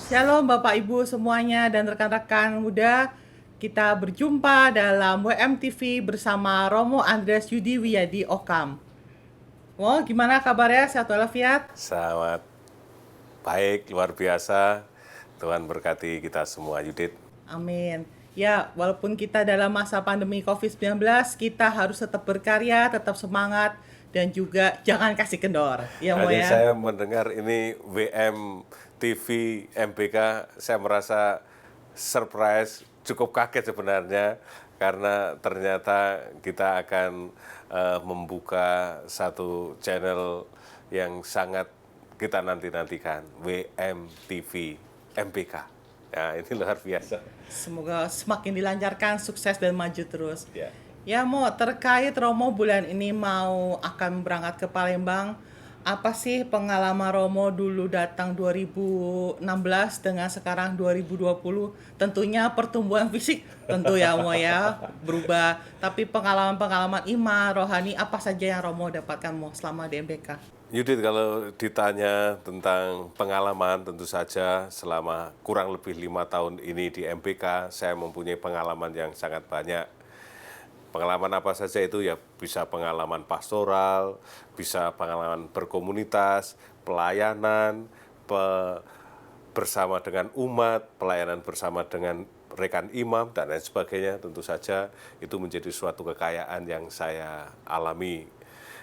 Shalom Bapak Ibu semuanya dan rekan-rekan muda. Kita berjumpa dalam WMTV bersama Romo Andreas Yudi Wiyadi Okam. Wow, gimana kabarnya? Sehat walafiat? Sangat baik, luar biasa. Tuhan berkati kita semua, Yudit. Amin. Ya, walaupun kita dalam masa pandemi COVID-19, kita harus tetap berkarya, tetap semangat, dan juga jangan kasih kendor. Ya, Mo Hanya ya? saya mendengar ini WM TV MBK, saya merasa surprise, cukup kaget sebenarnya, karena ternyata kita akan membuka satu channel yang sangat kita nanti-nantikan, WM TV MBK. Ya, ini luar biasa. Semoga semakin dilancarkan, sukses dan maju terus. Ya. Ya, Mo, terkait Romo bulan ini mau akan berangkat ke Palembang, apa sih pengalaman Romo dulu datang 2016 dengan sekarang 2020? Tentunya pertumbuhan fisik tentu ya, Mo ya, berubah. Tapi pengalaman-pengalaman iman, rohani, apa saja yang Romo dapatkan, Mo, selama di MBK? Yudit, kalau ditanya tentang pengalaman, tentu saja selama kurang lebih 5 tahun ini di MPK, saya mempunyai pengalaman yang sangat banyak. Pengalaman apa saja itu ya, bisa pengalaman pastoral, bisa pengalaman berkomunitas, pelayanan, bersama dengan umat, pelayanan bersama dengan rekan imam, dan lain sebagainya. Tentu saja itu menjadi suatu kekayaan yang saya alami.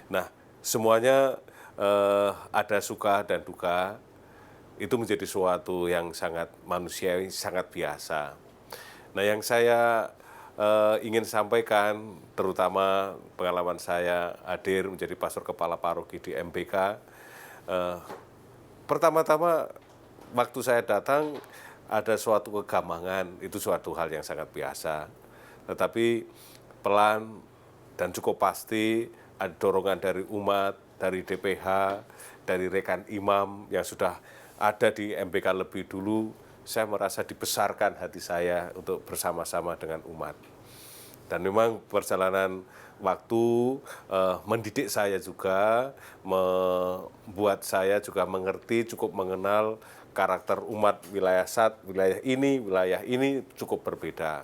Nah, semuanya ada suka dan duka, itu menjadi suatu yang sangat manusiawi, sangat biasa. Nah, yang saya ingin sampaikan, terutama pengalaman saya hadir menjadi pastor kepala paroki di MBK, eh, pertama-tama waktu saya datang ada suatu kegamangan, itu suatu hal yang sangat biasa. Tetapi pelan dan cukup pasti ada dorongan dari umat, dari DPH, dari rekan imam yang sudah ada di MBK lebih dulu. Saya merasa dibesarkan hati saya untuk bersama-sama dengan umat. Dan memang perjalanan waktu mendidik saya juga, membuat saya juga mengerti, cukup mengenal karakter umat wilayah ini cukup berbeda.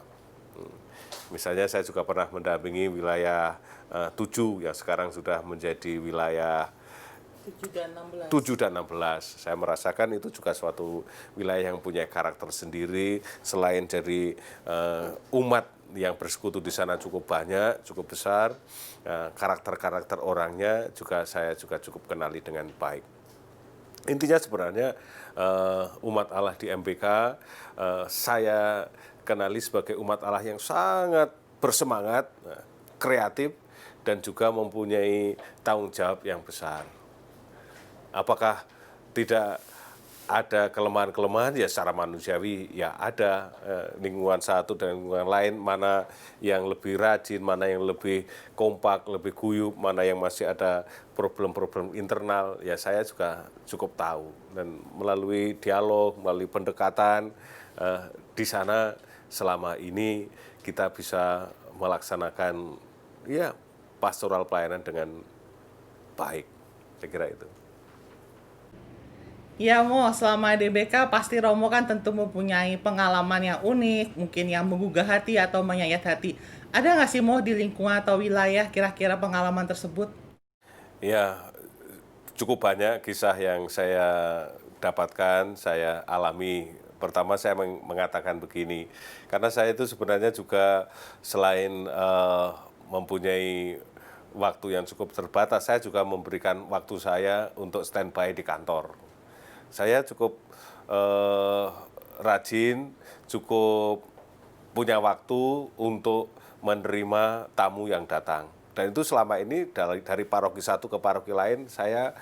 Misalnya saya juga pernah mendampingi wilayah 7 yang sekarang sudah menjadi wilayah 7 dan 16. 7 dan 16. Saya merasakan itu juga suatu wilayah yang punya karakter sendiri, selain dari umat yang bersekutu di sana cukup banyak, cukup besar, karakter-karakter orangnya juga saya juga cukup kenali dengan baik. Intinya sebenarnya umat Allah di MBK, saya kenali sebagai umat Allah yang sangat bersemangat, kreatif, dan juga mempunyai tanggung jawab yang besar. Apakah tidak ada kelemahan-kelemahan? Ya secara manusiawi ya ada. Lingkungan satu dan lingkungan lain, mana yang lebih rajin, mana yang lebih kompak, lebih guyup, mana yang masih ada problem-problem internal, ya saya juga cukup tahu. Dan melalui dialog, melalui pendekatan, di sana selama ini kita bisa melaksanakan ya pastoral pelayanan dengan baik. Saya kira itu. Ya, Mo, selama di BK pasti Romo kan tentu mempunyai pengalaman yang unik, mungkin yang menggugah hati atau menyayat hati. Ada nggak sih, Mo, di lingkungan atau wilayah kira-kira pengalaman tersebut? Ya, cukup banyak kisah yang saya dapatkan, saya alami. Pertama saya mengatakan begini, karena saya itu sebenarnya juga selain mempunyai waktu yang cukup terbatas, saya juga memberikan waktu saya untuk standby di kantor. Saya cukup rajin, cukup punya waktu untuk menerima tamu yang datang. Dan itu selama ini dari paroki satu ke paroki lain, saya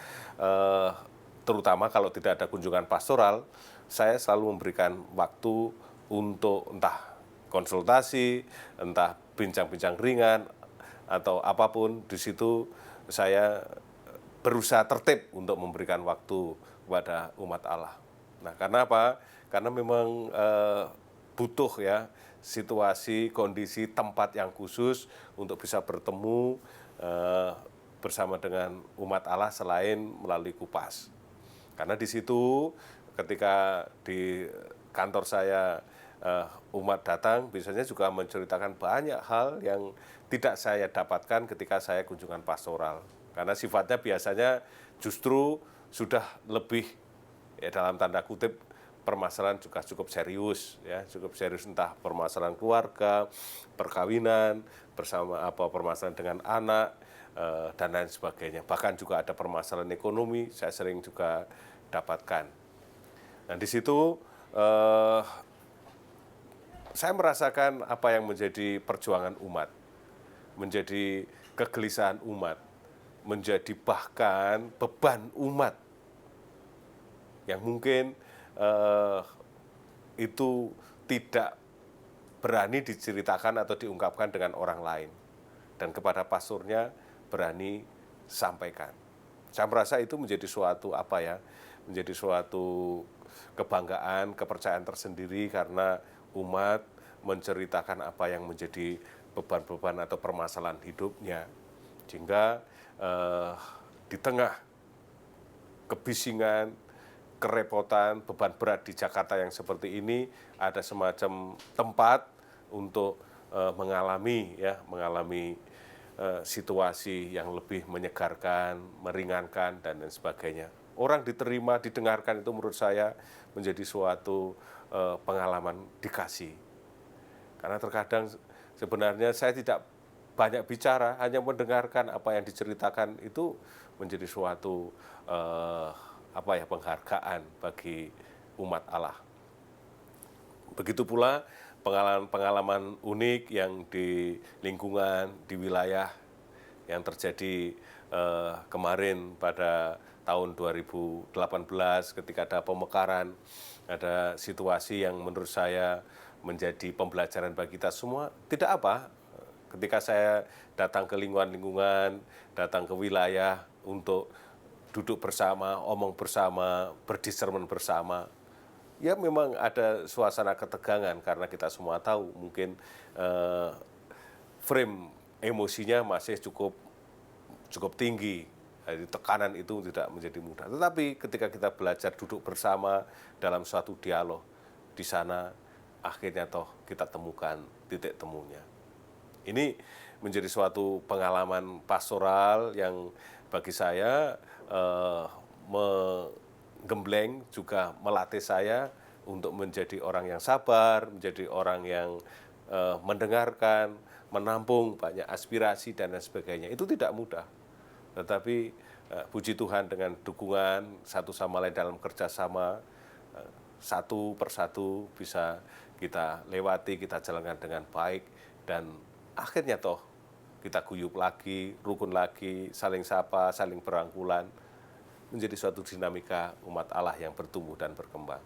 terutama kalau tidak ada kunjungan pastoral, saya selalu memberikan waktu untuk entah konsultasi, entah bincang-bincang ringan, atau apapun. Di situ saya berusaha tertib untuk memberikan waktu kepada umat Allah. Nah, karena apa? Karena memang butuh ya situasi, kondisi, tempat yang khusus untuk bisa bertemu bersama dengan umat Allah selain melalui kupas. Karena di situ ketika di kantor saya umat datang, biasanya juga menceritakan banyak hal yang tidak saya dapatkan ketika saya kunjungan pastoral. Karena sifatnya biasanya justru sudah lebih, ya dalam tanda kutip, permasalahan juga cukup serius, ya cukup serius, entah permasalahan keluarga, perkawinan, bersama permasalahan dengan anak, dan lain sebagainya. Bahkan juga ada permasalahan ekonomi, saya sering juga dapatkan. Nah di situ saya merasakan apa yang menjadi perjuangan umat, menjadi kegelisahan umat, menjadi bahkan beban umat yang mungkin itu tidak berani diceritakan atau diungkapkan dengan orang lain. Dan kepada pastornya berani sampaikan. Saya merasa itu menjadi suatu menjadi suatu kebanggaan, kepercayaan tersendiri karena umat menceritakan apa yang menjadi beban-beban atau permasalahan hidupnya. Sehingga di tengah kebisingan, kerepotan, beban berat di Jakarta yang seperti ini, ada semacam tempat untuk mengalami situasi yang lebih menyegarkan, meringankan, dan lain sebagainya. Orang diterima, didengarkan itu menurut saya menjadi suatu pengalaman dikasih. Karena terkadang sebenarnya saya tidak banyak bicara, hanya mendengarkan apa yang diceritakan itu menjadi suatu penghargaan bagi umat Allah. Begitu pula pengalaman-pengalaman unik yang di lingkungan, di wilayah yang terjadi kemarin pada tahun 2018 ketika ada pemekaran, ada situasi yang menurut saya menjadi pembelajaran bagi kita semua. Tidak apa, ketika saya datang ke lingkungan, datang ke wilayah untuk duduk bersama, omong bersama, berdiscernment bersama, ya memang ada suasana ketegangan karena kita semua tahu mungkin frame emosinya masih cukup tinggi. Jadi tekanan itu tidak menjadi mudah. Tetapi ketika kita belajar duduk bersama dalam suatu dialog, di sana akhirnya toh kita temukan titik temunya. Ini menjadi suatu pengalaman pastoral yang bagi saya menggembleng, juga melatih saya untuk menjadi orang yang sabar, menjadi orang yang mendengarkan, menampung banyak aspirasi dan lain sebagainya. Itu tidak mudah. Tetapi puji Tuhan dengan dukungan satu sama lain dalam kerjasama, satu persatu bisa kita lewati, kita jalankan dengan baik, dan akhirnya toh kita guyup lagi, rukun lagi, saling sapa, saling berangkulan, menjadi suatu dinamika umat Allah yang bertumbuh dan berkembang.